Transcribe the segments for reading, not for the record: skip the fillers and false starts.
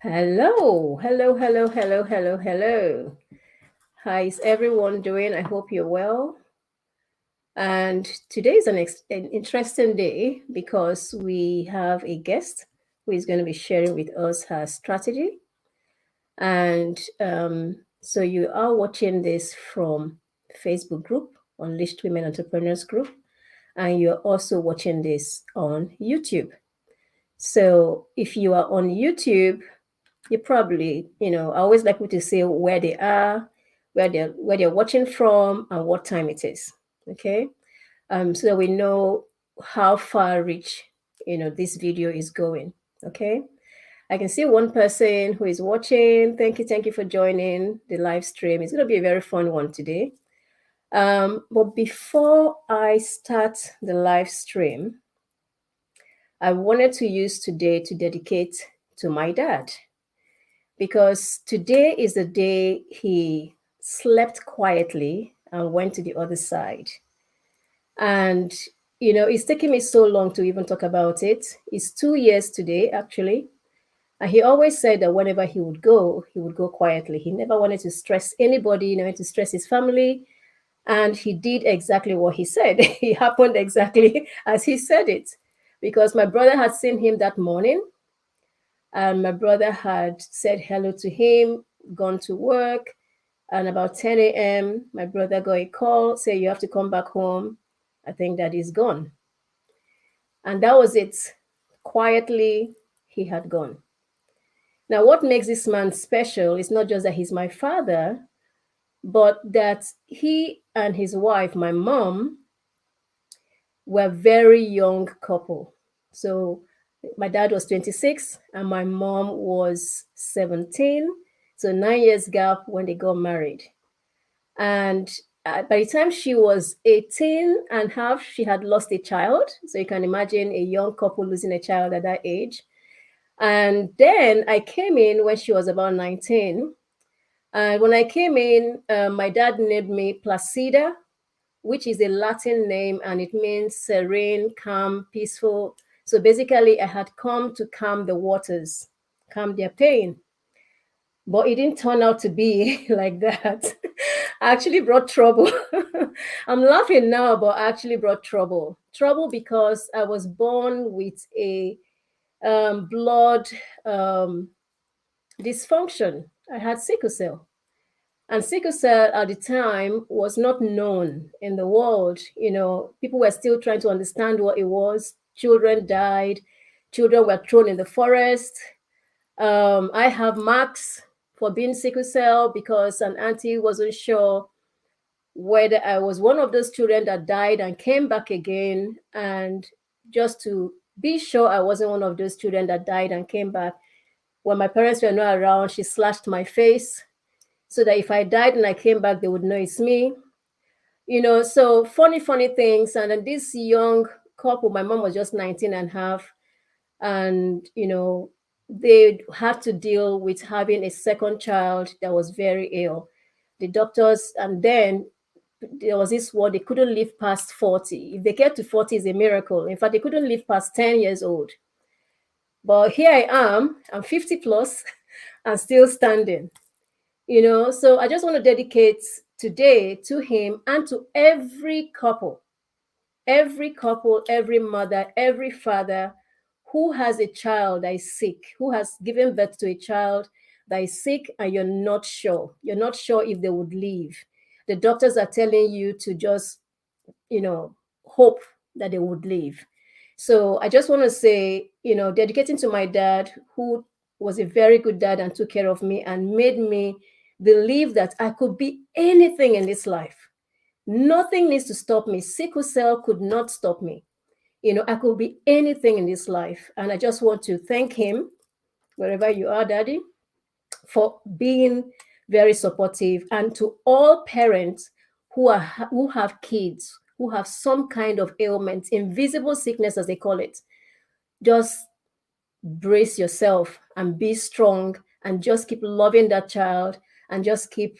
Hello, hello, hello, hello, hello, hello. How is everyone doing? I hope you're well. And today is an interesting day because we have a guest who is going to be sharing with us her strategy. And so you are watching this from Facebook group, Unleashed Women Entrepreneurs group, and you're also watching this on YouTube. So if you are on YouTube, you probably, I always like people to say where they are, where they're watching from, and what time it is. Okay, so that we know how far reach this video is going. Okay, I can see one person who is watching. Thank you for joining the live stream. It's going to be a very fun one today. But before I start the live stream, I wanted to use today to dedicate to my dad because today is the day he slept quietly and went to the other side. And, it's taken me so long to even talk about it. It's 2 years today, actually. And he always said that whenever he would go quietly. He never wanted to stress anybody, to stress his family. And he did exactly what he said. It happened exactly as he said it. Because my brother had seen him that morning, and my brother had said hello to him, gone to work, and about 10 a.m., my brother got a call, say you have to come back home. I think that he's gone. And that was it. Quietly, he had gone. Now, what makes this man special is not just that he's my father, but that he and his wife, my mom, were very young couple. So my dad was 26 and my mom was 17. So 9 years gap when they got married. And by the time she was 18 and half, she had lost a child. So you can imagine a young couple losing a child at that age. And then I came in when she was about 19. And when I came in, my dad named me Placida, which is a Latin name and it means serene, calm, peaceful. So basically, I had come to calm the waters, calm their pain. But it didn't turn out to be like that. I actually brought trouble. I'm laughing now, but I actually brought trouble. Trouble because I was born with a blood um, dysfunction. I had sickle cell. And sickle cell at the time was not known in the world. People were still trying to understand what it was. Children died, children were thrown in the forest. I have marks for being sickle cell because an auntie wasn't sure whether I was one of those children that died and came back again. And just to be sure I wasn't one of those children that died and came back, when my parents were not around, she slashed my face so that if I died and I came back, they would know it's me. So funny things. And then this young couple, my mom was just 19 and a half. And, they had to deal with having a second child that was very ill. The doctors, and then there was this word, they couldn't live past 40. If they get to 40, it's a miracle. In fact, they couldn't live past 10 years old. But here I am, I'm 50 plus and still standing. So I just want to dedicate today to him and to every couple, every mother, every father who has a child that is sick, who has given birth to a child that is sick, and you're not sure if they would live. The doctors are telling you to just hope that they would live. So I just want to say, dedicating to my dad, who was a very good dad and took care of me and made me believe that I could be anything in this life. Nothing needs to stop me. Sickle cell could not stop me. I could be anything in this life. And I just want to thank him, wherever you are, Daddy, for being very supportive. And to all parents who have kids who have some kind of ailment, invisible sickness as they call it, just brace yourself and be strong and just keep loving that child and just keep,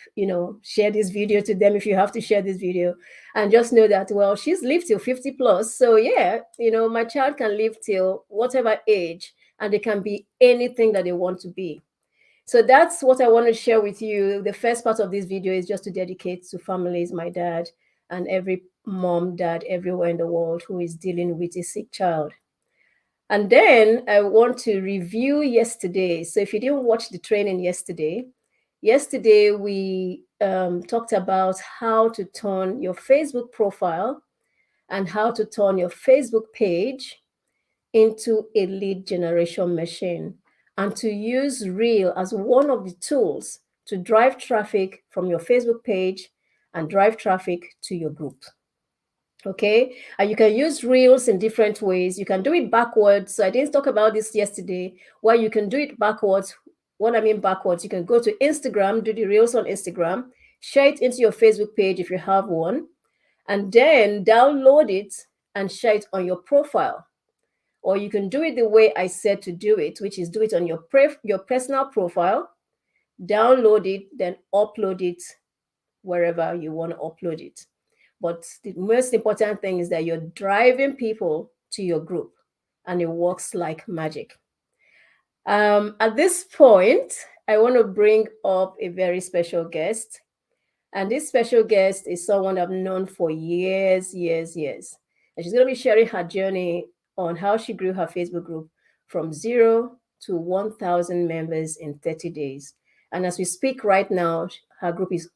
share this video to them if you have to share this video, and just know that, well, she's lived till 50 plus. So yeah, my child can live till whatever age and they can be anything that they want to be. So that's what I want to share with you. The first part of this video is just to dedicate to families, my dad, and every mom, dad, everywhere in the world who is dealing with a sick child. And then I want to review yesterday. So if you didn't watch the training yesterday we talked about how to turn your Facebook profile and how to turn your Facebook page into a lead generation machine, and to use Reel as one of the tools to drive traffic from your Facebook page and drive traffic to your group. Okay, and you can use Reels in different ways. You can do it backwards. So I didn't talk about this yesterday, where you can do it backwards. What I mean backwards, you can go to Instagram, do the Reels on Instagram, share it into your Facebook page if you have one, and then download it and share it on your profile. Or you can do it the way I said to do it, which is do it on your personal profile, download it, then upload it wherever you want to upload it. But the most important thing is that you're driving people to your group, and it works like magic. At this point, I want to bring up a very special guest. And this special guest is someone I've known for years. And she's going to be sharing her journey on how she grew her Facebook group from 0 to 1,000 members in 30 days. And as we speak right now, her group is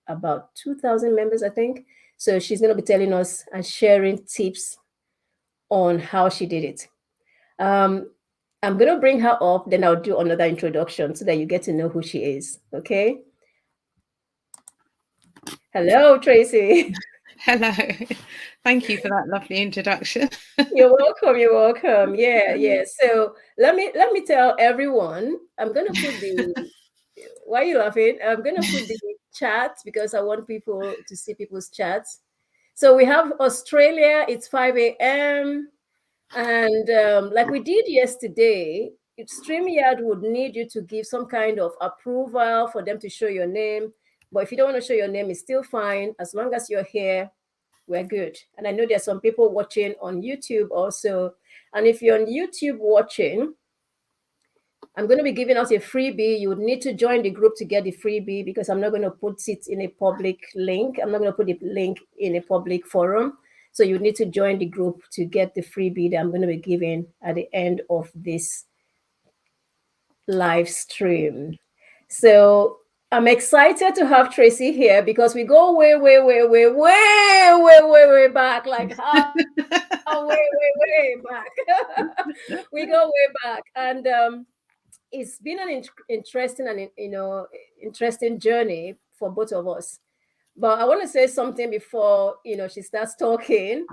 about 2,000 members, I think. So she's going to be telling us and sharing tips on how she did it. I'm going to bring her up, then I'll do another introduction so that you get to know who she is. Okay. Hello, Tracy. Hello. Thank you for that lovely introduction. You're welcome. Yeah. So let me tell everyone, I'm going to put the, why are you laughing? I'm going to put the chat because I want people to see people's chats. So we have Australia, it's 5 a.m. And like we did yesterday, StreamYard would need you to give some kind of approval for them to show your name. But if you don't want to show your name, it's still fine. As long as you're here, we're good. And I know there's some people watching on YouTube also. And if you're on YouTube watching, I'm going to be giving out a freebie. You would need to join the group to get the freebie because I'm not going to put it in a public link. I'm not going to put the link in a public forum. So you need to join the group to get the freebie that I'm going to be giving at the end of this live stream. So I'm excited to have Tracy here because we go way back, like way back. We go way back. And it's been an interesting and interesting journey for both of us. But I want to say something before she starts talking,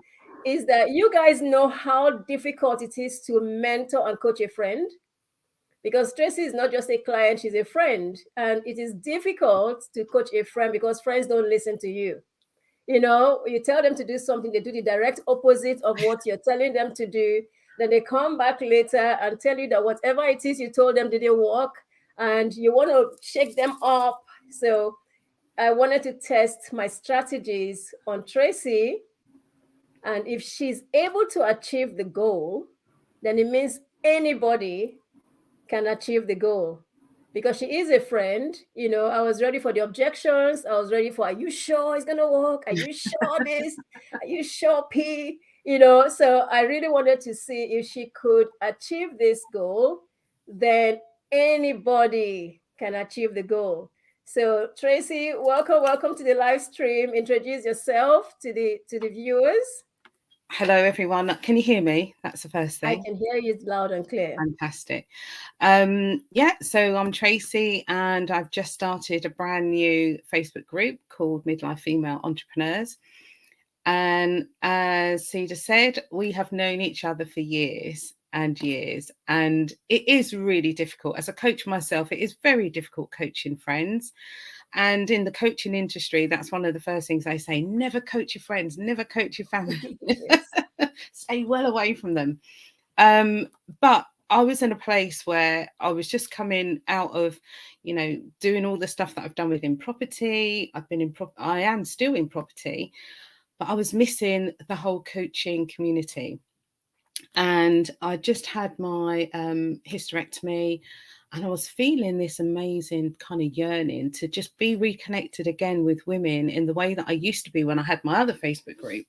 is that you guys know how difficult it is to mentor and coach a friend, because Tracy is not just a client, she's a friend, and it is difficult to coach a friend because friends don't listen to you. You tell them to do something, they do the direct opposite of what you're telling them to do. Then they come back later and tell you that whatever it is you told them didn't work, and you want to shake them up. So I wanted to test my strategies on Tracy. And if she's able to achieve the goal, then it means anybody can achieve the goal. Because she is a friend, I was ready for the objections. I was ready for, are you sure it's going to work? Are you sure this? Are you sure P? So I really wanted to see if she could achieve this goal, then anybody can achieve the goal. So Tracy, welcome to the live stream. Introduce yourself to the viewers. Hello, everyone. Can you hear me? That's the first thing. I can hear you loud and clear. Fantastic. So I'm Tracy, and I've just started a brand new Facebook group called Midlife Female Entrepreneurs. And as Cedar said, we have known each other for years and years, and it is really difficult. As a coach myself, it is very difficult coaching friends. And in the coaching industry, that's one of the first things I say: never coach your friends, never coach your family. Stay well away from them. But I was in a place where I was just coming out of, doing all the stuff that I've done within property. I am still in property, but I was missing the whole coaching community. And I just had my hysterectomy. And I was feeling this amazing kind of yearning to just be reconnected again with women in the way that I used to be when I had my other Facebook group.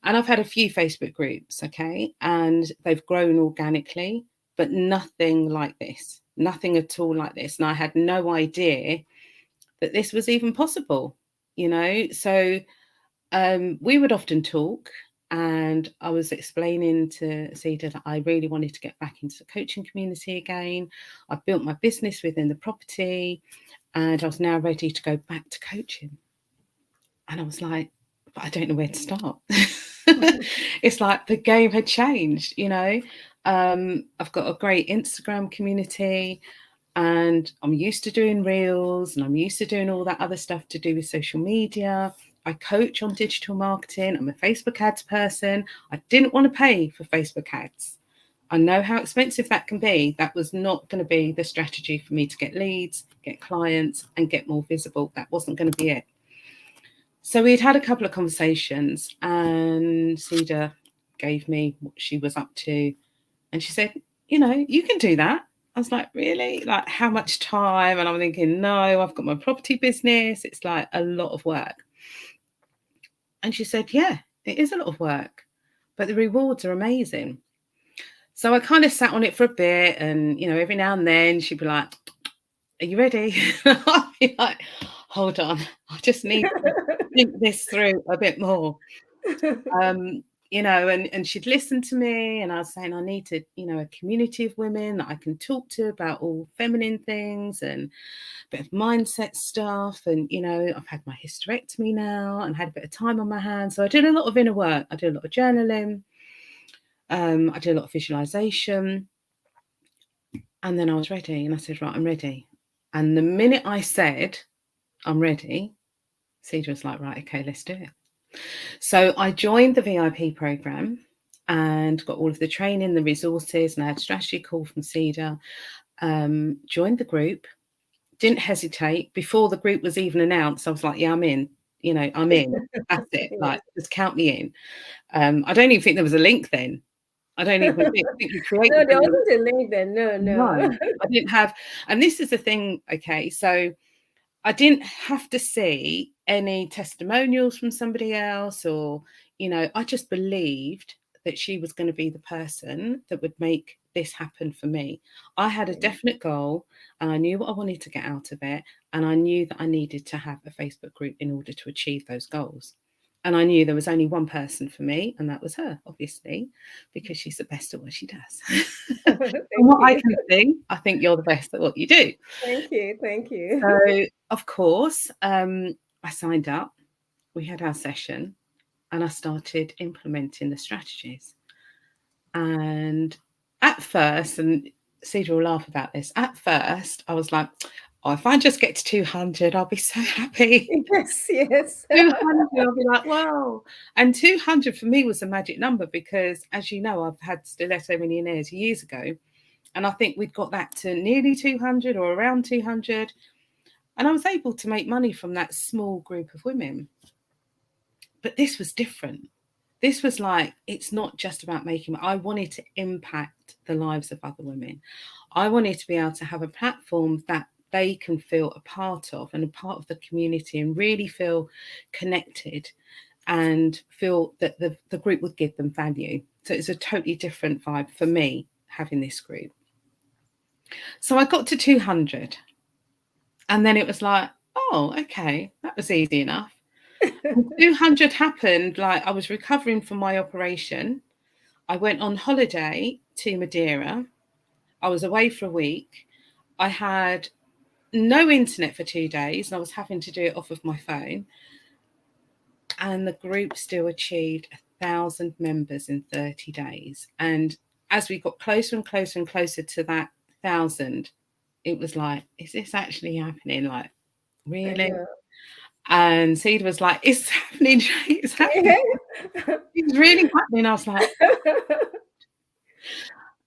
And I've had a few Facebook groups, okay, and they've grown organically, but nothing like this, nothing at all like this. And I had no idea that this was even possible, you know. So we would often talk, and I was explaining to Cedar that I really wanted to get back into the coaching community again. I built my business within the property, and I was now ready to go back to coaching. And I was like, but I don't know where to start. It's like the game had changed, you know. I've got a great Instagram community, and I'm used to doing reels, and I'm used to doing all that other stuff to do with social media. I coach on digital marketing. I'm a Facebook ads person. I didn't want to pay for Facebook ads. I know how expensive that can be. That was not going to be the strategy for me to get leads, get clients, and get more visible. That wasn't going to be it. So we'd had a couple of conversations, and Cedar gave me what she was up to. And she said, you know, you can do that. I was like, really? Like, how much time? And I'm thinking, no, I've got my property business. It's like a lot of work. And she said, yeah, it is a lot of work, but the rewards are amazing. So I kind of sat on it for a bit, and, you know, every now and then she'd be like, are you ready? I'd be like, hold on, I just need to think this through a bit more. You know, and she'd listen to me, and I was saying I needed, you know, a community of women that I can talk to about all feminine things and a bit of mindset stuff. And, you know, I've had my hysterectomy now and had a bit of time on my hands. So I did a lot of inner work. I did a lot of journaling. I did a lot of visualization. And then I was ready, and I said, right, I'm ready. And the minute I said, I'm ready, Cedar was like, right, okay, let's do it. So I joined the VIP program and got all of the training, the resources, and I had a strategy call from Cedar. Joined the group, didn't hesitate. Before the group was even announced, I was like, yeah, I'm in. You know, I'm in. That's it. Like, just count me in. I don't even think there was a link then. I don't even think we created. No, there wasn't a link then. No. I didn't have. And this is the thing. Okay, so I didn't have to see any testimonials from somebody else, or, you know, I just believed that she was going to be the person that would make this happen for me. I had a definite goal, and I knew what I wanted to get out of it. And I knew that I needed to have a Facebook group in order to achieve those goals. And I knew there was only one person for me, and that was her, obviously, because she's the best at what she does. From what I can see, I think you're the best at what you do. Thank you. Thank you. So, of course, I signed up. We had our session, and I started implementing the strategies. And at first, and Cedar will laugh about this, at first, I was like, oh, if I just get to 200, I'll be so happy. Yes. 200, I'll be like, wow. And 200 for me was a magic number because, as you know, I've had Stiletto Millionaires years ago. And I think we'd got that to nearly 200 or around 200. And I was able to make money from that small group of women. But this was different. This was like, it's not just about making, I wanted to impact the lives of other women. I wanted to be able to have a platform that they can feel a part of and a part of the community and really feel connected and feel that the group would give them value. So it's a totally different vibe for me having this group. So I got to 200. And then it was like, oh, okay, that was easy enough. 200 happened, like I was recovering from my operation. I went on holiday to Madeira. I was away for a week. I had no internet for 2 days, and I was having to do it off of my phone. And the group still achieved 1,000 members in 30 days. And as we got closer and closer and closer to that 1,000, it was like, is this actually happening? Like, really? And Cedar was like, it's happening, it's happening. It's really happening. I was like,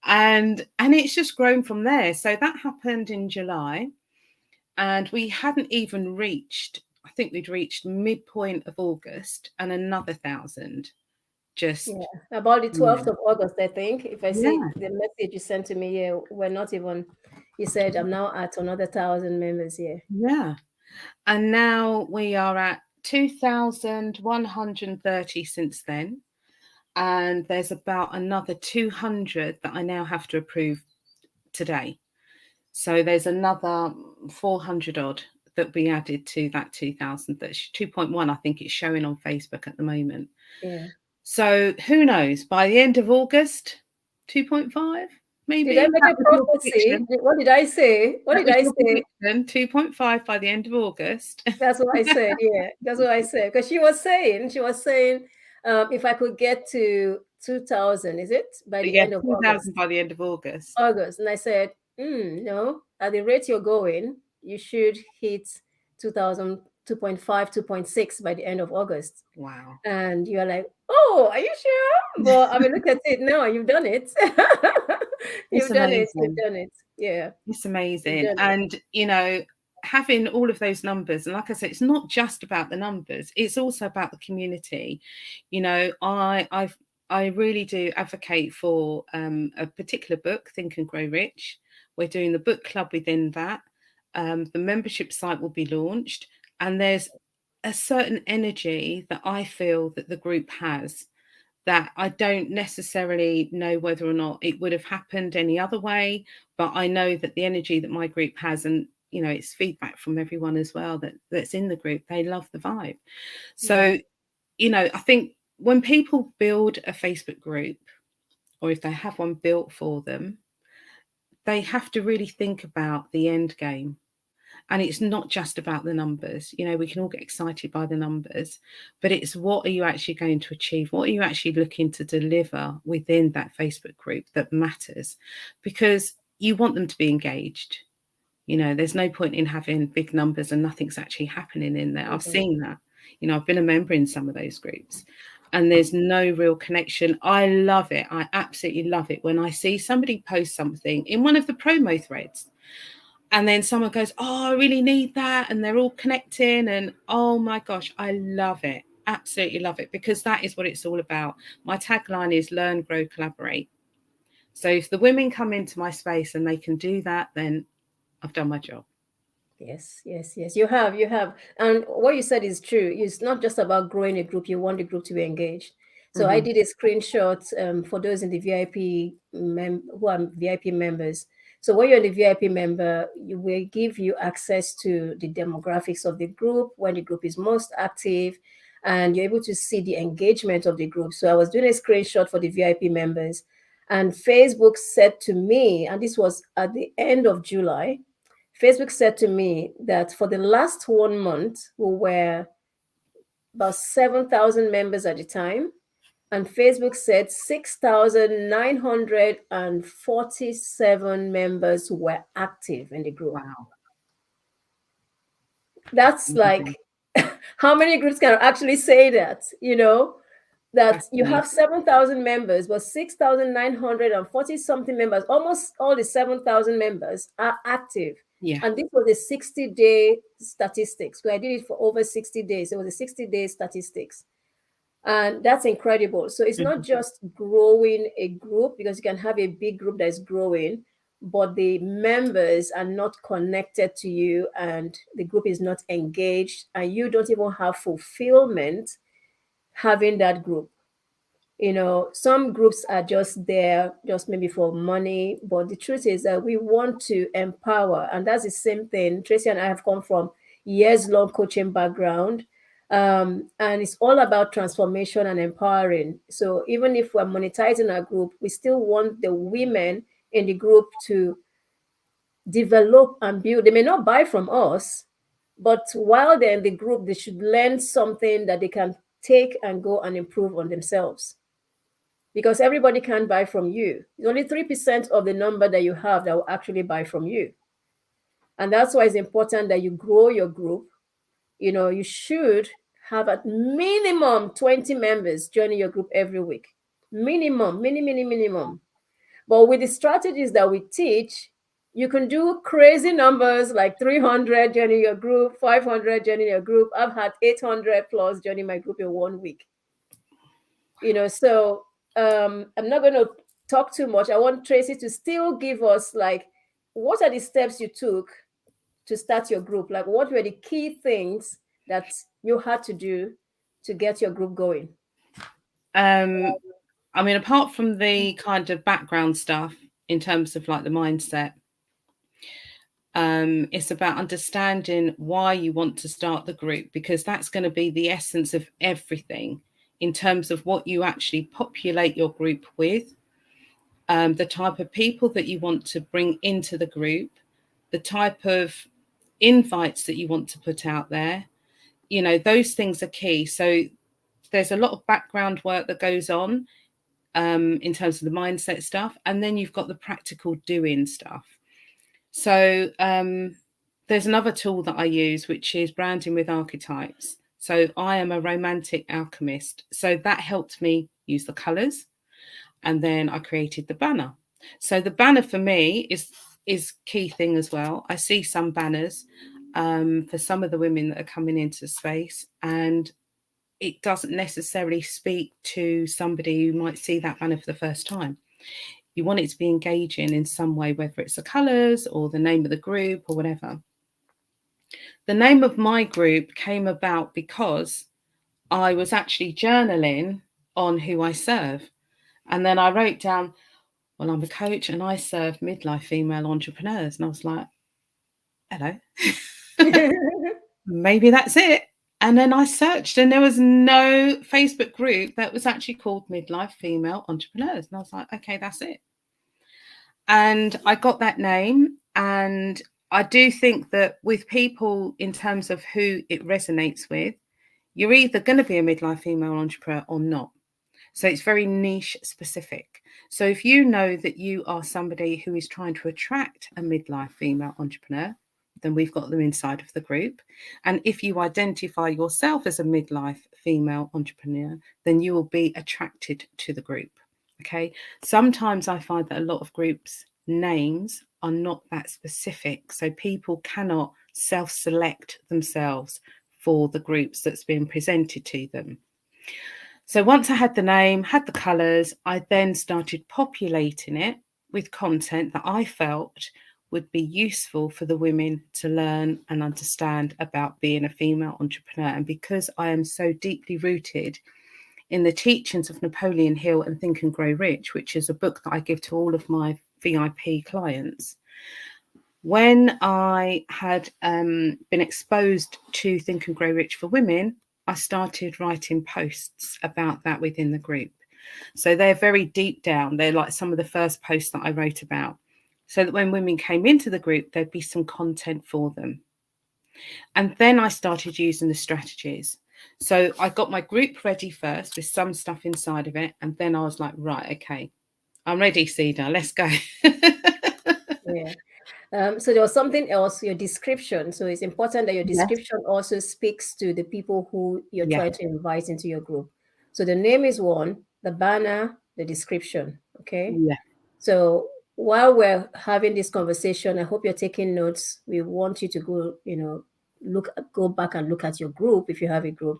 and it's just grown from there. So that happened in July, and we hadn't even reached, I think we'd reached midpoint of August, and another 1,000. Just about the 12th of August, I think. If I see the message you sent to me, we're not even You said I'm now at another 1,000 members here. Yeah. And now we are at 2,130 since then. And there's about another 200 that I now have to approve today. So there's another 400 odd that we added to that 2,000. That's 2.1, I think it's showing on Facebook at the moment. Yeah. So who knows? By the end of August, 2.5, maybe. Did I make a prophecy? What did I say? What did I say? 2.5 by the end of August. That's what I said. Yeah, that's what I said. Because she was saying, if I could get to 2,000, is it by the end of 2,000 August? by the end of August. And I said, no, at the rate you're going, you should hit 2,000, 2.5, 2.6 by the end of August. Wow. And you're like, oh, are you sure? But I mean, look at it now. You've done it. You've done it. Yeah. It's amazing. And, having all of those numbers, and like I said, it's not just about the numbers, it's also about the community. I really do advocate for a particular book, Think and Grow Rich. We're doing the book club within that. The membership site will be launched, and there's a certain energy that I feel that the group has that I don't necessarily know whether or not it would have happened any other way, but I know that the energy that my group has, and it's feedback from everyone as well that's in the group, they love the vibe. So, I think when people build a Facebook group, or if they have one built for them, they have to really think about the end game. And it's not just about the numbers. We can all get excited by the numbers, but it's what are you actually going to achieve? What are you actually looking to deliver within that Facebook group that matters? Because you want them to be engaged. There's no point in having big numbers and nothing's actually happening in there. Mm-hmm. I've seen that. I've been a member in some of those groups and there's no real connection. I love it. I absolutely love it when I see somebody post something in one of the promo threads. And then someone goes, oh, I really need that. And they're all connecting. And oh my gosh, I love it. Absolutely love it, because that is what it's all about. My tagline is learn, grow, collaborate. So if the women come into my space and they can do that, then I've done my job. Yes. You have. And what you said is true. It's not just about growing a group. You want the group to be engaged. So I did a screenshot for those in the VIP who are VIP members. So when you're the VIP member, you will give you access to the demographics of the group, when the group is most active, and you're able to see the engagement of the group. So I was doing a screenshot for the VIP members, and Facebook said to me, and this was at the end of July, Facebook said to me that for the last 1 month, we were about 7,000 members at the time. And Facebook said 6,947 members were active in the group. Wow. That's like, how many groups can actually say that, that you have 7,000 members, but 6,940 something members, almost all the 7,000 members are active. Yeah. And this was a 60-day statistics. So I did it for over 60 days. It was a 60-day statistics. And that's incredible. So it's not just growing a group, because you can have a big group that is growing, but the members are not connected to you and the group is not engaged, and you don't even have fulfillment having that group. Some groups are just there, just maybe for money, but the truth is that we want to empower. And that's the same thing. Tracy and I have come from years-long coaching background. And it's all about transformation and empowering. So even if we're monetizing our group, we still want the women in the group to develop and build. They may not buy from us, but while they're in the group, they should learn something that they can take and go and improve on themselves. Because everybody can't buy from you. It's only 3% of the number that you have that will actually buy from you. And that's why it's important that you grow your group. You should have at minimum 20 members joining your group every week. Minimum. But with the strategies that we teach, you can do crazy numbers like 300 joining your group, 500 joining your group. I've had 800 plus joining my group in 1 week. So I'm not going to talk too much. I want Tracy to still give us like what are the steps you took to start your group? Like, what were the key things that you had to do to get your group going? I mean, apart from the kind of background stuff in terms of like the mindset, it's about understanding why you want to start the group, because that's going to be the essence of everything in terms of what you actually populate your group with, the type of people that you want to bring into the group, the type of invites that you want to put out there. You know, those things are key. So there's a lot of background work that goes on in terms of the mindset stuff. And then you've got the practical doing stuff. So there's another tool that I use, which is branding with archetypes. So I am a romantic alchemist. So that helped me use the colors. And then I created the banner. So the banner for me is key thing as well. I see some banners for some of the women that are coming into space, and it doesn't necessarily speak to somebody who might see that banner for the first time. You want it to be engaging in some way, whether it's the colours or the name of the group or whatever. The name of my group came about because I was actually journaling on who I serve. And then I wrote down, well, I'm a coach and I serve midlife female entrepreneurs. And I was like, hello, maybe that's it. And then I searched and there was no Facebook group that was actually called Midlife Female Entrepreneurs. And I was like, okay, that's it. And I got that name. And I do think that with people, in terms of who it resonates with, you're either going to be a midlife female entrepreneur or not. So it's very niche specific. So if you know that you are somebody who is trying to attract a midlife female entrepreneur, then we've got them inside of the group. And if you identify yourself as a midlife female entrepreneur, then you will be attracted to the group. Okay. Sometimes I find that a lot of groups' names are not that specific. So people cannot self-select themselves for the groups that's been presented to them. So once I had the name, had the colours, I then started populating it with content that I felt would be useful for the women to learn and understand about being a female entrepreneur. And because I am so deeply rooted in the teachings of Napoleon Hill and Think and Grow Rich, which is a book that I give to all of my VIP clients, when I had been exposed to Think and Grow Rich for Women, I started writing posts about that within the group. So they're very deep down. They're like some of the first posts that I wrote about, so that when women came into the group, there'd be some content for them. And then I started using the strategies. So I got my group ready first with some stuff inside of it. And then I was like, right, okay, I'm ready, Cedar, let's go. Yeah. So there was something else, your description. So it's important that your description also speaks to the people who you're trying to invite into your group. So the name is one, the banner, the description. Okay. Yeah. So while we're having this conversation, I hope you're taking notes. We want you to go back and look at your group if you have a group.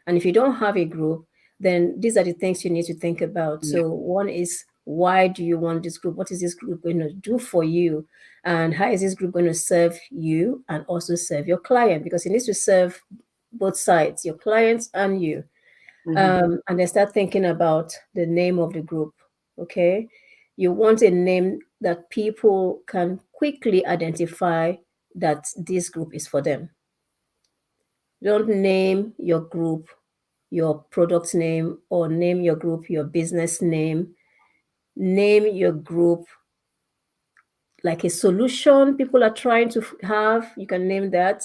And if you don't have a group, then these are the things you need to think about. So one is, why do you want this group? What is this group going to do for you? And how is this group going to serve you and also serve your client? Because it needs to serve both sides, your clients and you. And then start thinking about the name of the group. Okay. You want a name that people can quickly identify that this group is for them. Don't name your group your product name, or name your group your business name. Name your group like a solution people are trying to have. You can name that.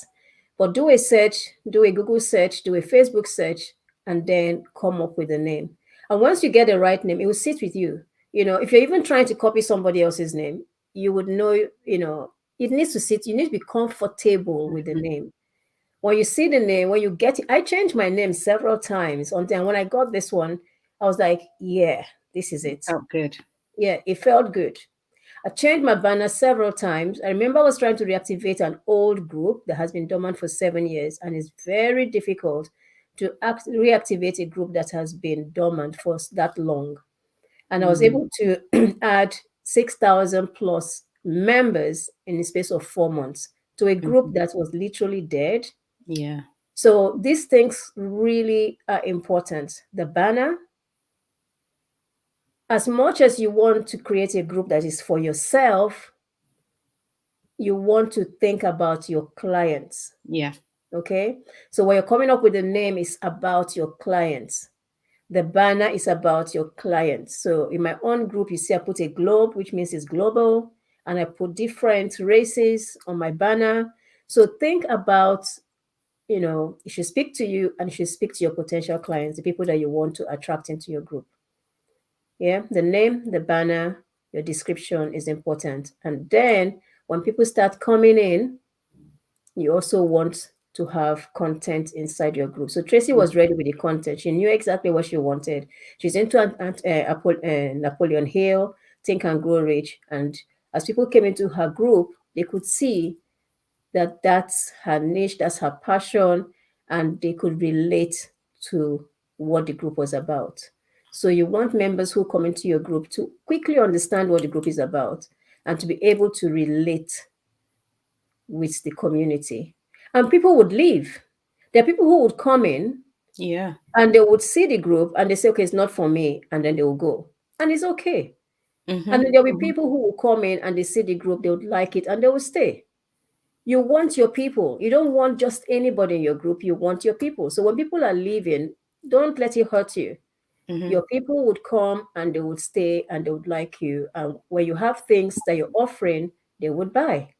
But do a search, do a Google search, do a Facebook search, and then come up with a name. And once you get the right name, it will sit with you. If you're even trying to copy somebody else's name, you would know, it needs to sit. You need to be comfortable with the name. When you see the name, when you get it, I changed my name several times. And when I got this one, I was like, yeah, this is it. Felt good. Yeah, it felt good. I changed my banner several times. I remember I was trying to reactivate an old group that has been dormant for 7 years, and it's very difficult to reactivate a group that has been dormant for that long. And I was able to add 6,000 plus members in the space of 4 months to a group that was literally dead. Yeah. So these things really are important. The banner, as much as you want to create a group that is for yourself, you want to think about your clients. Yeah. Okay. So when you're coming up with the name, is about your clients. The banner is about your clients. So in my own group, you see, I put a globe, which means it's global, and I put different races on my banner. So think about, it should speak to you and it should speak to your potential clients, the people that you want to attract into your group. Yeah, the name, the banner, your description is important. And then when people start coming in, you also want to have content inside your group. So Tracy was ready with the content. She knew exactly what she wanted. She's into Napoleon Hill, Think and Grow Rich. And as people came into her group, they could see that that's her niche, that's her passion, and they could relate to what the group was about. So you want members who come into your group to quickly understand what the group is about and to be able to relate with the community. And people would leave. There are people who would come in, Yeah. and they would see the group and they say, okay, it's not for me. And then they will go. And it's okay. Mm-hmm. And then there'll be people who will come in and they see the group, they would like it, and they will stay. You want your people. You don't want just anybody in your group. You want your people. So when people are leaving, don't let it hurt you. Mm-hmm. Your people would come and they would stay and they would like you. And when you have things that you're offering, they would buy.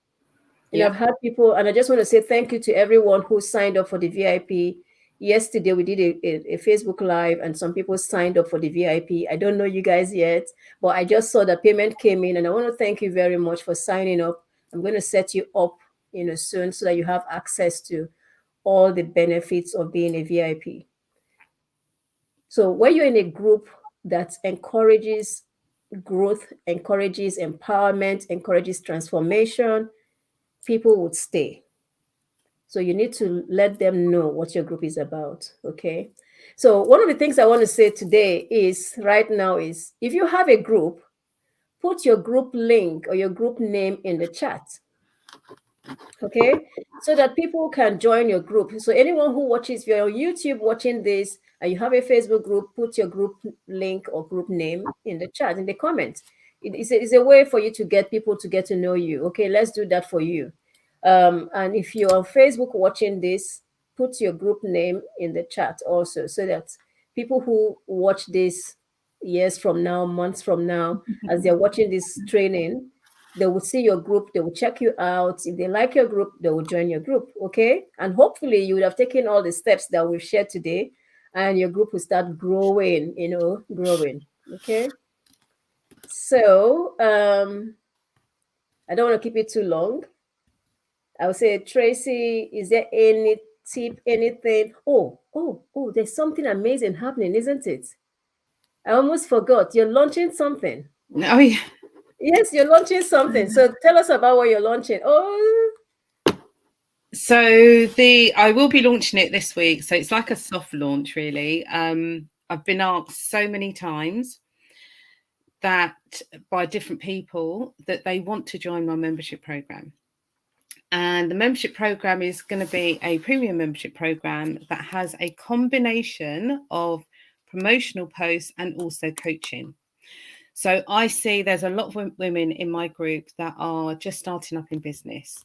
And I've had people, and I just want to say thank you to everyone who signed up for the VIP. Yesterday, we did a Facebook Live, and some people signed up for the VIP. I don't know you guys yet, but I just saw that payment came in, and I want to thank you very much for signing up. I'm going to set you up, soon so that you have access to all the benefits of being a VIP. So when you're in a group that encourages growth, encourages empowerment, encourages transformation, people would stay. So you need to let them know what your group is about. Okay. So one of the things I want to say today is right now is if you have a group, put your group link or your group name in the chat. Okay. So that people can join your group. So anyone who watches, if you're on YouTube watching this and you have a Facebook group, put your group link or group name in the chat, in the comments. It's a way for you to get people to get to know you. Okay. Let's do that for you. And if you're on Facebook watching this, put your group name in the chat also, so that people who watch this years from now, months from now, as they're watching this training, they will see your group, they will check you out. If they like your group, they will join your group. Okay. And hopefully you would have taken all the steps that we've shared today, and your group will start growing, growing. Okay. So I don't want to keep it too long. I would say, Tracy, is there any tip, anything? Oh, there's something amazing happening, isn't it? I almost forgot. You're launching something. Oh, yeah. Yes, you're launching something. So tell us about what you're launching. Oh. So I will be launching it this week. So it's like a soft launch, really. I've been asked so many times that by different people that they want to join my membership program. And the membership program is going to be a premium membership program that has a combination of promotional posts and also coaching. So I see there's a lot of women in my group that are just starting up in business,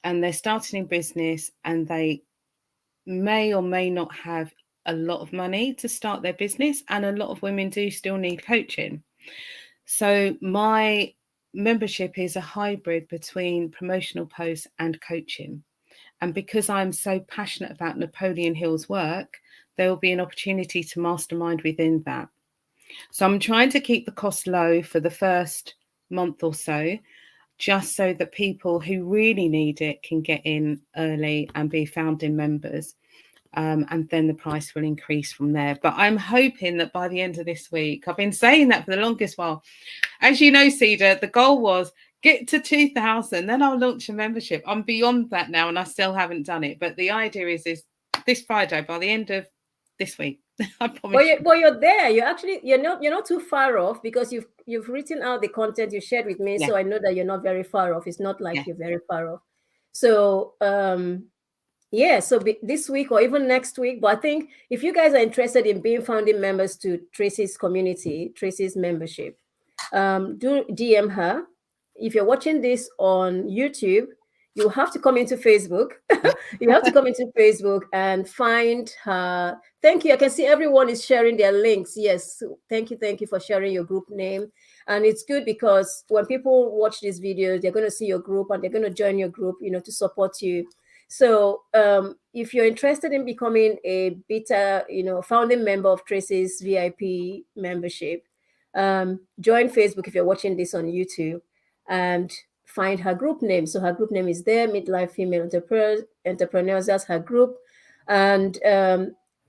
and they're starting in business and they may or may not have a lot of money to start their business. And a lot of women do still need coaching. So my membership is a hybrid between promotional posts and coaching. And because I'm so passionate about Napoleon Hill's work, there will be an opportunity to mastermind within that. So I'm trying to keep the cost low for the first month or so, just so that people who really need it can get in early and be founding members. And then the price will increase from there. But I'm hoping that by the end of this week, I've been saying that for the longest while. As you know, Cedar, the goal was get to 2,000, then I'll launch a membership. I'm beyond that now and I still haven't done it. But the idea is this Friday, by the end of this week, I promise you. But you're there. You're not too far off because you've written out the content you shared with me. Yeah. So I know that you're not very far off. It's not like Yeah. you're very far off. So yeah, so this week or even next week. But I think if you guys are interested in being founding members to Tracy's community, Tracy's membership, do DM her. If you're watching this on YouTube, you have to come into Facebook. You have to come into Facebook and find her. Thank you. I can see everyone is sharing their links. Yes. Thank you for sharing your group name. And it's good because when people watch these videos, they're going to see your group and they're going to join your group, to support you. So if you're interested in becoming a beta, founding member of Tracy's VIP membership, join Facebook if you're watching this on YouTube and find her group name. So her group name is there, Midlife Female Entrepreneurs. That's her group. And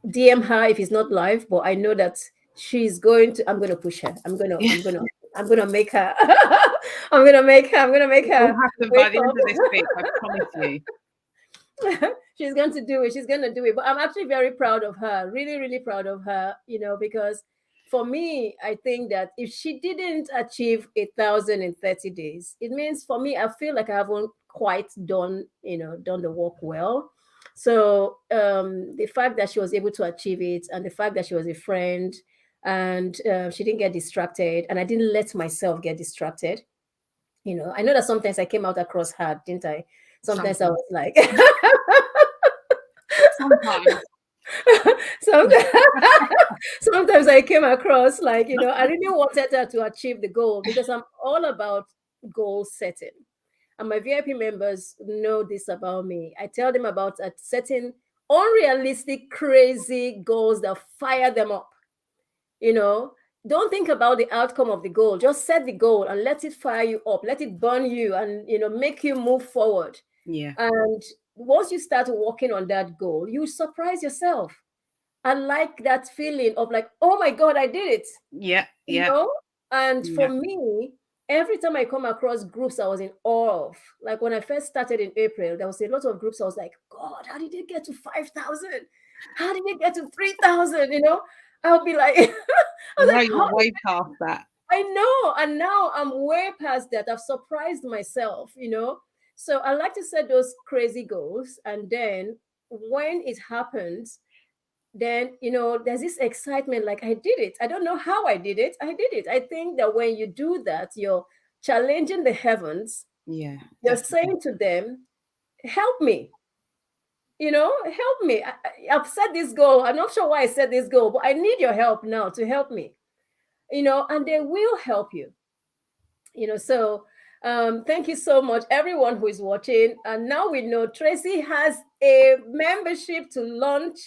DM her if it's not live, but I know that she's going to, I'm going to push her. I'm going to make her. I'm going to make her. It'll happen by the end up. of this week, I promise you. She's going to do it. She's going to do it. But I'm actually very proud of her. Really, really proud of her, because for me, I think that if she didn't achieve 1,030 days, it means for me, I feel like I haven't quite done the work well. So the fact that she was able to achieve it and the fact that she was a friend and she didn't get distracted and I didn't let myself get distracted. I know that sometimes I came out across hard, didn't I? Sometimes I was like, sometimes I came across like, I really wanted her to achieve the goal because I'm all about goal setting. And my VIP members know this about me. I tell them about setting unrealistic, crazy goals that fire them up. Don't think about the outcome of the goal. Just set the goal and let it fire you up. Let it burn you and, make you move forward. Yeah. And once you start working on that goal, you surprise yourself. I like that feeling of like, oh my God, I did it. Yeah. And for me, every time I come across groups I was in awe of, like when I first started in April, there was a lot of groups I was like, God, how did they get to 5,000? How did they get to 3,000? I'll be like, you're way past that. I know. And now I'm way past that. I've surprised myself, So I like to set those crazy goals. And then when it happens, then, there's this excitement, like I did it. I don't know how I did it. I did it. I think that when you do that, you're challenging the heavens. Yeah. You're saying to them, help me. Help me. I've set this goal. I'm not sure why I set this goal, but I need your help now to help me. And they will help you. So thank you so much, everyone who is watching. And now we know Tracy has a membership to launch.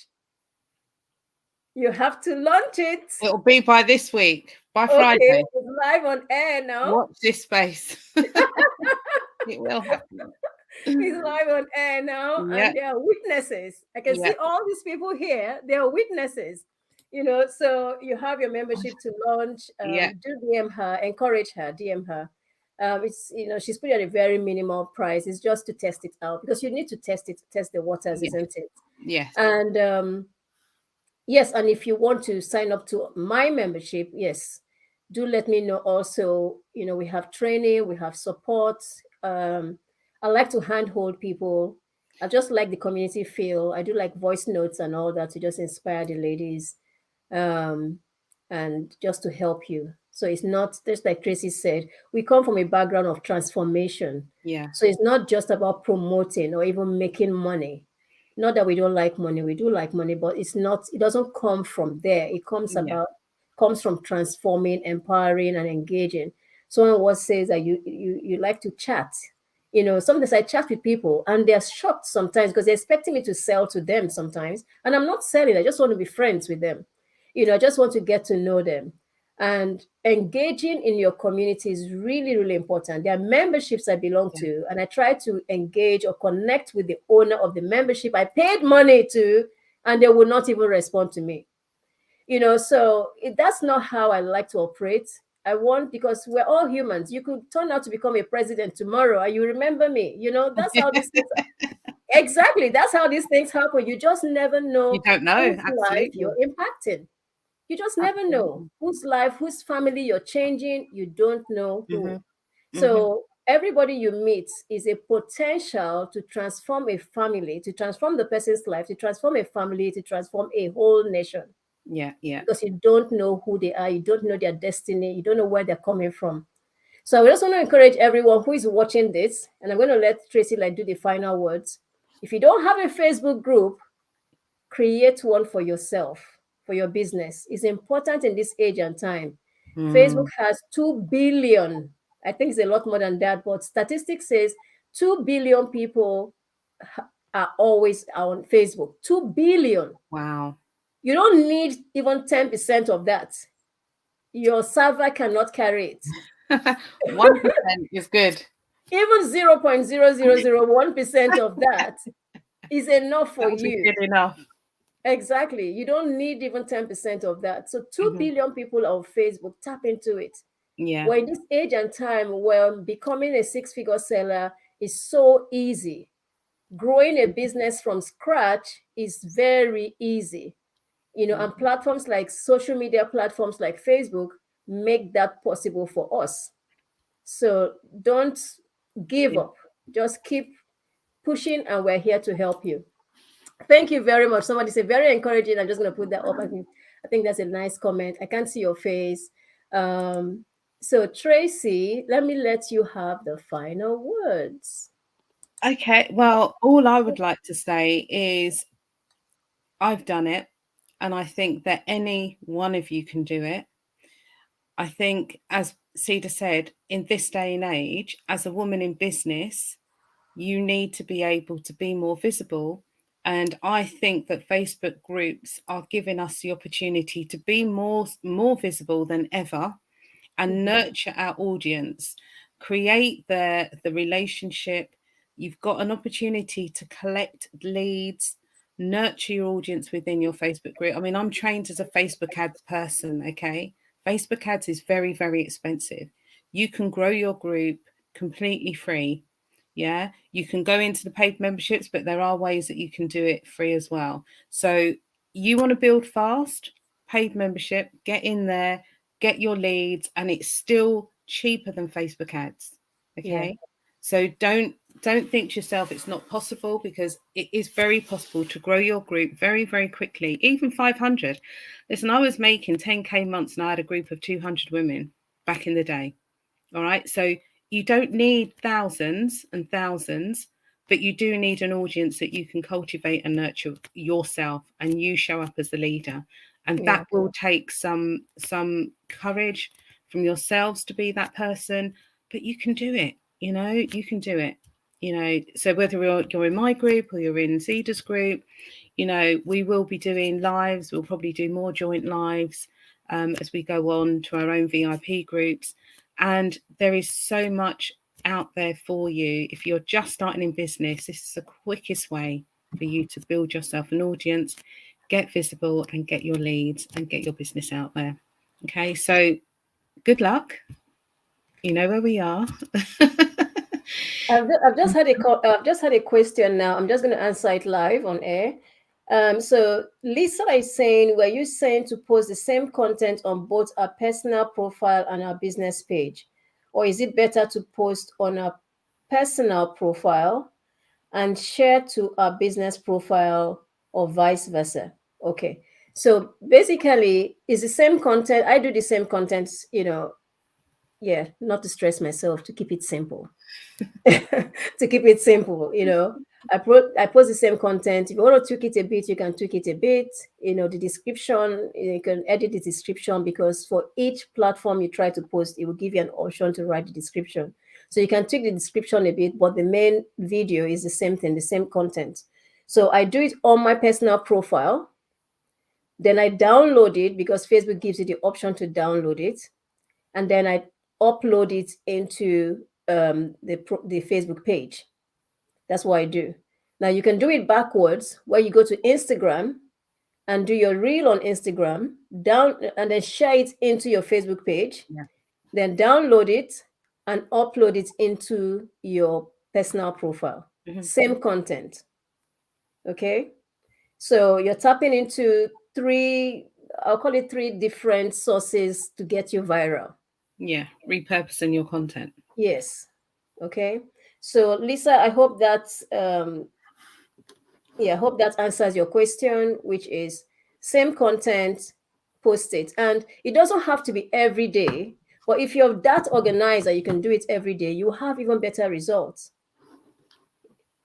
You have to launch it. It'll be by this week, by Friday. Okay, it's live on air now. Watch this space. It will happen. It's live on air now, and there are witnesses. I can see all these people here. They are witnesses. So you have your membership to launch. Do DM her, encourage her, DM her. It's she's put at a very minimal price. It's just to test it out because you need to test the waters, isn't it? Yes. And yes, and if you want to sign up to my membership, yes, do let me know. Also, we have training, we have support. I like to handhold people. I just like the community feel. I do like voice notes and all that to just inspire the ladies, and just to help you. So it's not just like Tracy said, we come from a background of transformation. Yeah. So it's not just about promoting or even making money. Not that we don't like money, we do like money, but it doesn't come from there. It comes from transforming, empowering, and engaging. Someone once says that you like to chat. Sometimes I chat with people and they're shocked sometimes because they're expecting me to sell to them sometimes. And I'm not selling, I just want to be friends with them. I just want to get to know them. And engaging in your community is really, really important. There are memberships I belong to, and I try to engage or connect with the owner of the membership I paid money to, and they will not even respond to me. So that's not how I like to operate. Because we're all humans. You could turn out to become a president tomorrow and you remember me. That's how this is. Exactly. That's how these things happen. You just never know You don't know. whose life Absolutely. you're impacting. You just never know Absolutely. whose life, whose family you're changing. You don't know who. Hmm. So everybody you meet is a potential to transform a family, to transform the person's life, to transform a family, to transform a whole nation. Yeah. Yeah. Because you don't know who they are, you don't know their destiny, you don't know where they're coming from. So I just want to encourage everyone who is watching this, and I'm going to let Tracy do the final words. If you don't have a Facebook group, create one for yourself, for your business. It's important in this age and time. Facebook has 2 billion. I think it's a lot more than that, but statistics says 2 billion people are always on Facebook. 2 billion. Wow. You don't need even 10% of that. Your server cannot carry it. 1% is good. Even 0.0001% of that is enough for That'll be you. good enough. Exactly. You don't need even 10% of that. So 2 billion people on Facebook, tap into it. Yeah. We're in this age and time where becoming a 6-figure seller is so easy. Growing a business from scratch is very easy. And platforms like social media platforms like Facebook make that possible for us. So don't give up. Just keep pushing, and we're here to help you. Thank you very much. Somebody said very encouraging. I'm just going to put that up. I think that's a nice comment. I can't see your face. So Tracy, let me let you have the final words. Okay. Well, all I would like to say is I've done it, and I think that any one of you can do it. I think, as Cedar said, in this day and age, as a woman in business, you need to be able to be more visible. And I think that Facebook groups are giving us the opportunity to be more visible than ever and nurture our audience, create the relationship. You've got an opportunity to collect leads, nurture your audience within your Facebook group. I mean, I'm trained as a Facebook ads person, okay? Facebook ads is very, very expensive. You can grow your group completely free. Yeah, you can go into the paid memberships, but there are ways that you can do it free as well. So you want to build fast, paid membership, get in there, get your leads, and it's still cheaper than Facebook ads. Okay. Yeah. So don't think to yourself it's not possible, because it is very possible to grow your group very, very quickly, even 500. Listen, I was making 10K months and I had a group of 200 women back in the day. All right. So you don't need thousands and thousands, but you do need an audience that you can cultivate and nurture yourself, and you show up as the leader. And that will take some courage from yourselves to be that person, but you can do it. You can do it. So whether you're in my group or you're in Cedar's group, we will be doing lives. We'll probably do more joint lives as we go on to our own VIP groups. And there is so much out there for you. If you're just starting in business, this is the quickest way for you to build yourself an audience, get visible, and get your leads and get your business out there. Okay, so good luck. You know where we are. I've just had a question now. I'm just going to answer it live on air. So Lisa is saying, were you saying to post the same content on both our personal profile and our business page? Or is it better to post on our personal profile and share to our business profile, or vice versa? Okay. So basically, it's the same content. I do the same content, not to stress myself, to keep it simple. To keep it simple, I post the same content. If you want to tweak it a bit, you can tweak it a bit. The description, you can edit the description, because for each platform you try to post, it will give you an option to write the description. So you can tweak the description a bit, but the main video is the same thing, the same content. So I do it on my personal profile. Then I download it, because Facebook gives you the option to download it. And then I upload it into the Facebook page. That's what I do. Now you can do it backwards, where you go to Instagram and do your reel on Instagram, and then share it into your Facebook page. Yeah. Then download it and upload it into your personal profile. Same content. Okay. So you're tapping into I'll call it three different sources to get you viral. Yeah, repurposing your content. Yes. Okay. So Lisa, I hope I hope that answers your question, which is same content, post it. And it doesn't have to be every day, but if you're that organized that you can do it every day, you have even better results.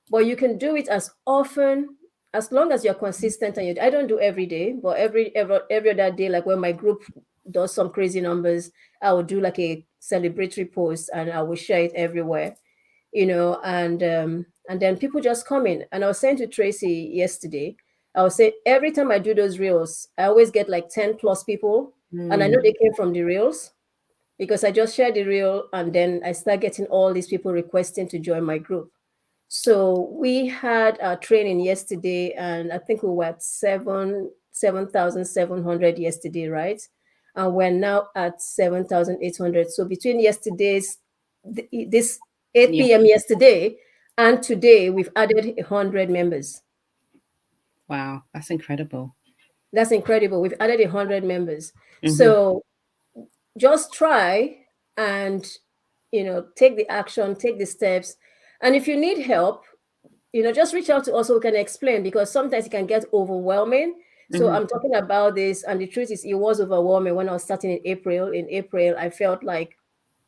But you can do it as often as long as you're consistent. And I don't do every day, but every other day, like when my group does some crazy numbers, I will do like a celebratory post and I will share it everywhere, and then people just come in. And I was saying to Tracy yesterday, I was saying every time I do those reels, I always get like 10 plus people, and I know they came from the reels because I just shared the reel, and then I start getting all these people requesting to join my group. So we had our training yesterday, and I think we were at 7,700 yesterday, right? And we're now at 7,800. So between this 8 p.m. yesterday and today, we've added 100 members. Wow, that's incredible. That's incredible. We've added 100 members. So just try and, take the action, take the steps. And if you need help, just reach out to us so we can explain, because sometimes it can get overwhelming. So I'm talking about this, and the truth is it was overwhelming when I was starting in April. In April, I felt like,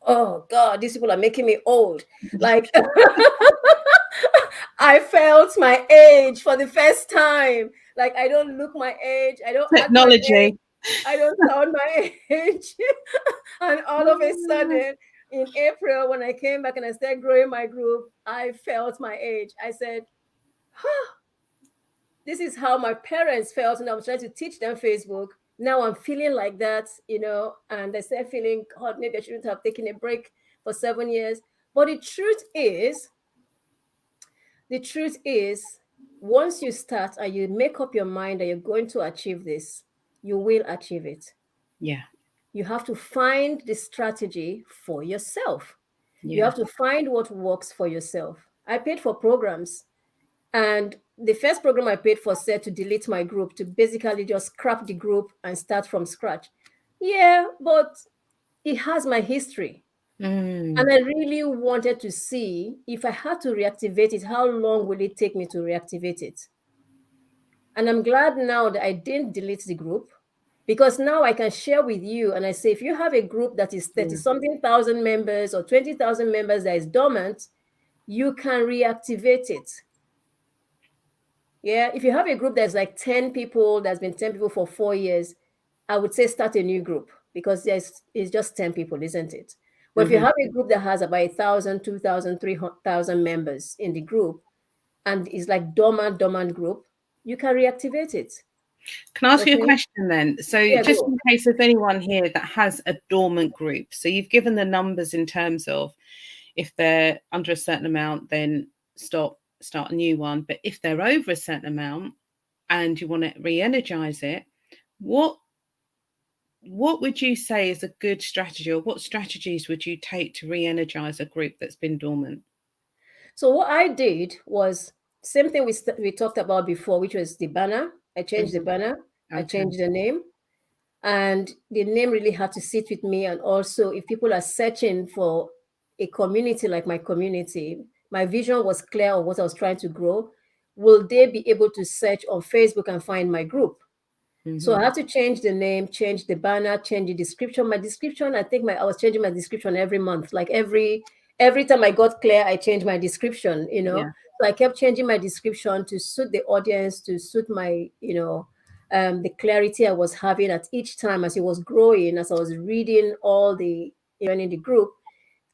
oh God, these people are making me old. Like I felt my age for the first time. Like I don't look my age. I don't act my age. Technology. I don't sound my age. And all of a sudden, in April, when I came back and I started growing my group, I felt my age. I said, huh, this is how my parents felt when I was trying to teach them Facebook. Now I'm feeling like that, and I started feeling, God, maybe I shouldn't have taken a break for 7 years. But the truth is, once you start and you make up your mind that you're going to achieve this, you will achieve it. Yeah. You have to find the strategy for yourself. Yeah. You have to find what works for yourself. I paid for programs, and the first program I paid for said to delete my group, to basically just scrap the group and start from scratch. Yeah, but it has my history. And I really wanted to see, if I had to reactivate it, how long will it take me to reactivate it? And I'm glad now that I didn't delete the group, because now I can share with you. And I say, if you have a group that is 30-something thousand members or 20,000 members that is dormant, you can reactivate it. Yeah, if you have a group that's like 10 people, that's been 10 people for 4 years, I would say start a new group, because it's just 10 people, isn't it? But if you have a group that has about 1,000, 2,000, 3,000 members in the group, and it's like dormant group, you can reactivate it. Can I ask you a question then? So just in case there's anyone here that has a dormant group, so you've given the numbers in terms of if they're under a certain amount, then start a new one. But if they're over a certain amount and you want to re-energize it, what would you say is a good strategy, or what strategies would you take to re-energize a group that's been dormant? So what I did was same thing we talked about before, which was the banner. I changed the banner. I changed the name. And the name really had to sit with me. And also, if people are searching for a community like my community, my vision was clear on what I was trying to grow. Will they be able to search on Facebook and find my group? So I had to change the name, change the banner, change the description. My description, I think I was changing my description every month. Like every time I got clear, I changed my description, So I kept changing my description to suit the audience, to suit my, the clarity I was having at each time as it was growing, as I was reading all the, in the group,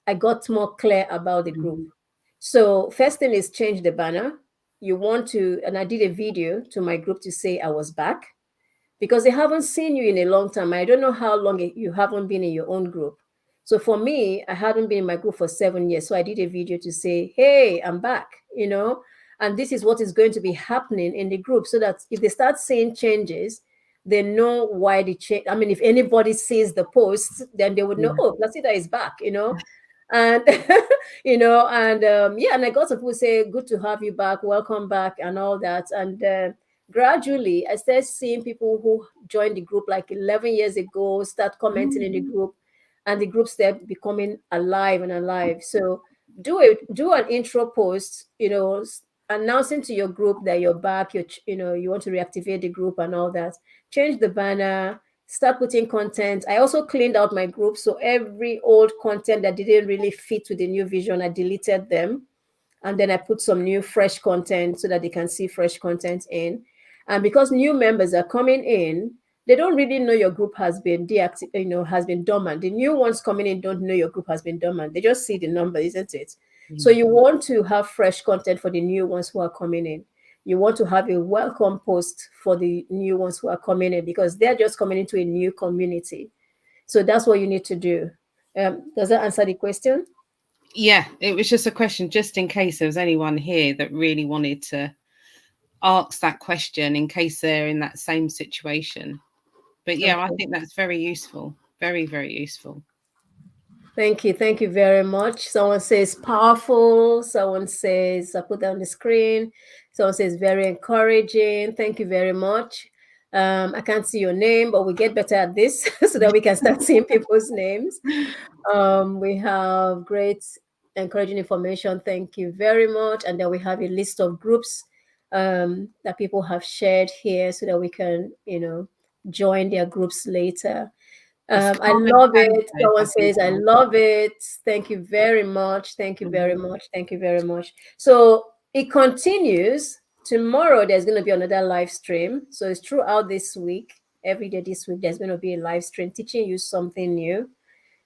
I got more clear about the group. So first thing is change the banner. You want to, and I did a video to my group to say I was back, because they haven't seen you in a long time. I don't know how long you haven't been in your own group. So for me, I hadn't been in my group for 7 years. So I did a video to say, hey, I'm back, and this is what is going to be happening in the group, so that if they start seeing changes, they know why the change. I mean, if anybody sees the post, then they would know, oh, Placida is back, And and I got some people say, good to have you back, welcome back, and all that. And gradually I started seeing people who joined the group like 11 years ago start commenting in the group, and the group started becoming alive and alive. So do an intro post, announcing to your group that you're back, you want to reactivate the group and all that. Change the banner, start putting content. I also cleaned out my group, so every old content that didn't really fit with the new vision, I deleted them, and then I put some new fresh content so that they can see fresh content in. And because new members are coming in, they don't really know your group has been deactive, has been dormant. The new ones coming in don't know your group has been dormant. They just see the number, isn't it? So you want to have fresh content for the new ones who are coming in. You want to have a welcome post for the new ones who are coming in, because they're just coming into a new community. So that's what you need to do. Does that answer the question? Yeah, it was just a question, just in case there was anyone here that really wanted to ask that question, in case they're in that same situation. But yeah, okay. I think that's very useful. Very, very useful. Thank you. Thank you very much. Someone says powerful. Someone says, I put down the screen. Someone says very encouraging. Thank you very much. I can't see your name, but we get better at this so that we can start seeing people's names. We have great encouraging information. Thank you very much. And then we have a list of groups that people have shared here so that we can, join their groups later. I love it. Someone says, I love it. Thank you very much. Thank you very much. Thank you very much. So it continues. Tomorrow, there's going to be another live stream. So it's throughout this week. Every day this week, there's going to be a live stream teaching you something new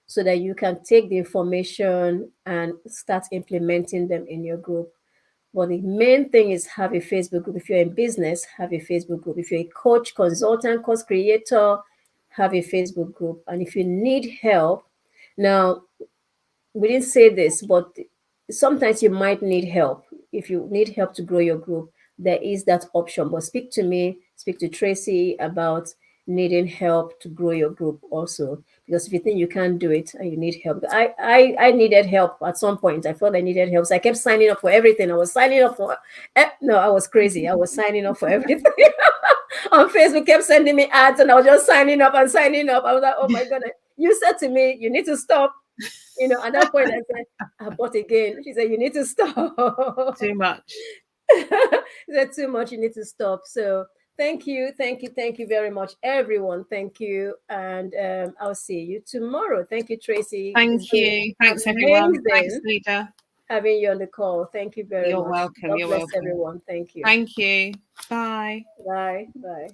so that you can take the information and start implementing them in your group. But the main thing is have a Facebook group. If you're in business, have a Facebook group. If you're a coach, consultant, course creator, have a Facebook group. And if you need help, now, we didn't say this, but sometimes you might need help. If you need help to grow your group, there is that option. But speak to me, speak to Tracy about needing help to grow your group also. Because if you think you can't do it and you need help, I needed help at some point. I felt I needed help. So I kept signing up for everything. I was signing up for, I was crazy. I was signing up for everything. On Facebook, kept sending me ads and I was just signing up and signing up. I was like, oh my God, you said to me, you need to stop. At that point I said, I bought again. She said, you need to stop. Too much. She said, too much, you need to stop. So thank you very much, everyone. Thank you. And I'll see you tomorrow. Thank you, Tracy. Thank you. Thanks, everyone. Thanks, Lida. Having you on the call. Thank you very much. You're welcome. God bless everyone. Thank you. Thank you. Bye. Bye. Bye.